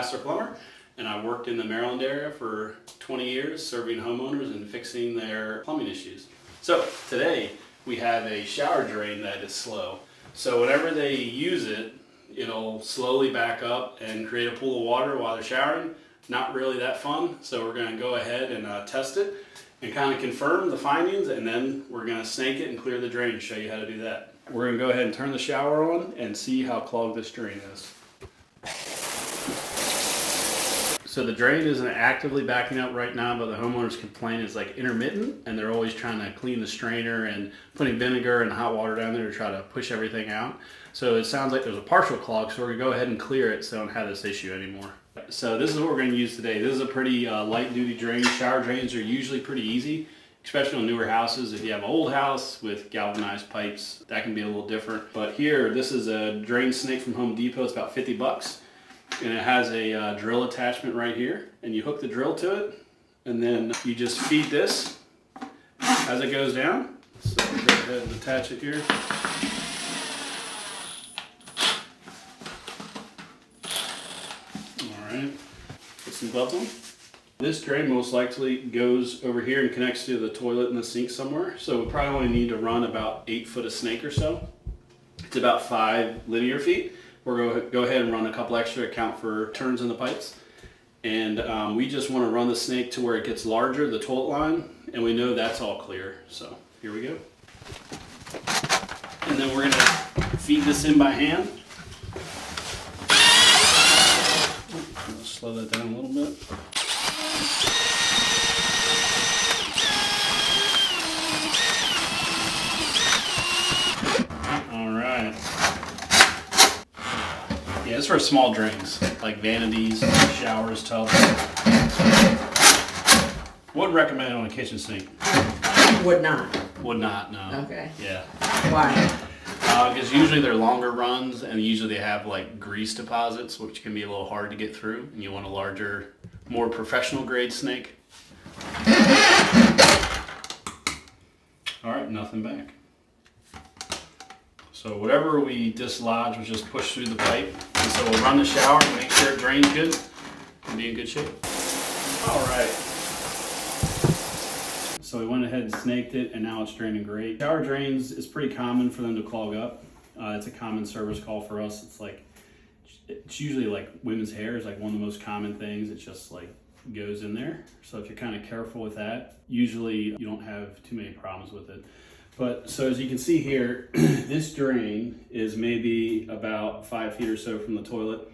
master plumber, and I worked in the Maryland area for 20 years serving homeowners and fixing their plumbing issues. So today we have a shower drain that is slow. So whenever they use it, it'll slowly back up and create a pool of water while they're showering. Not really that fun, so we're going to go ahead and test it and kind of confirm the findings, and then we're going to snake it and clear the drain and show you how to do that. We're going to go ahead and turn the shower on and see how clogged this drain is. So the drain isn't actively backing up right now, but the homeowner's complaint is like intermittent, and they're always trying to clean the strainer and putting vinegar and hot water down there to try to push everything out. So it sounds like there's a partial clog, so we're gonna go ahead and clear it so we don't have this issue anymore. So this is what we're gonna use today. This is a pretty light duty drain. Shower drains are usually pretty easy, especially on newer houses. If you have an old house with galvanized pipes, that can be a little different. But here, this is a drain snake from Home Depot. It's about 50 bucks. And it has a drill attachment right here, and you hook the drill to it, and then you just feed this as it goes down. So we'll go ahead and attach it here. Alright, put some gloves on. This drain most likely goes over here and connects to the toilet and the sink somewhere, so we probably only need to run about 8 foot of snake or so. It's about 5 linear feet. We're going to go ahead and run a couple extra to account for turns in the pipes. And we just want to run the snake to where it gets larger, the toilet line, and we know that's all clear. So here we go. And then we're going to feed this in by hand. I'll slow that down a little bit. All right. Yeah, it's for small drains, like vanities, showers, tubs. Would recommend it on a kitchen sink. Would not. Would not, no. Okay. Yeah. Why? Because usually they're longer runs, and usually they have like grease deposits, which can be a little hard to get through, and you want a larger, more professional grade snake. All right, nothing back. So whatever we dislodge, we'll just push through the pipe. And so we'll run the shower and make sure it drains good and be in good shape. All right. So we went ahead and snaked it, and now it's draining great. Shower drains is pretty common for them to clog up. It's a common service call for us. It's usually like women's hair is like one of the most common things. It just like goes in there. So if you're kind of careful with that, usually you don't have too many problems with it. But so as you can see here, this drain is maybe about 5 feet or so from the toilet.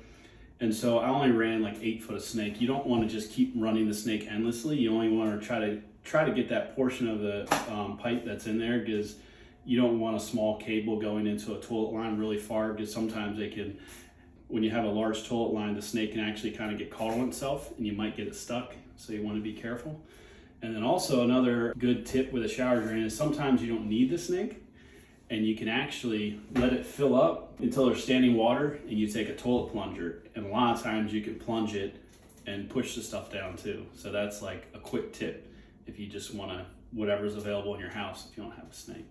And so I only ran like 8 foot of snake. You don't want to just keep running the snake endlessly. You only want to try to get that portion of the pipe that's in there, because you don't want a small cable going into a toilet line really far, because sometimes they can, when you have a large toilet line, the snake can actually kind of get caught on itself and you might get it stuck. So you want to be careful. And then also another good tip with a shower drain is sometimes you don't need the snake, and you can actually let it fill up until there's standing water, and you take a toilet plunger, and a lot of times you can plunge it and push the stuff down too. So that's like a quick tip if you just want to, whatever's available in your house if you don't have a snake.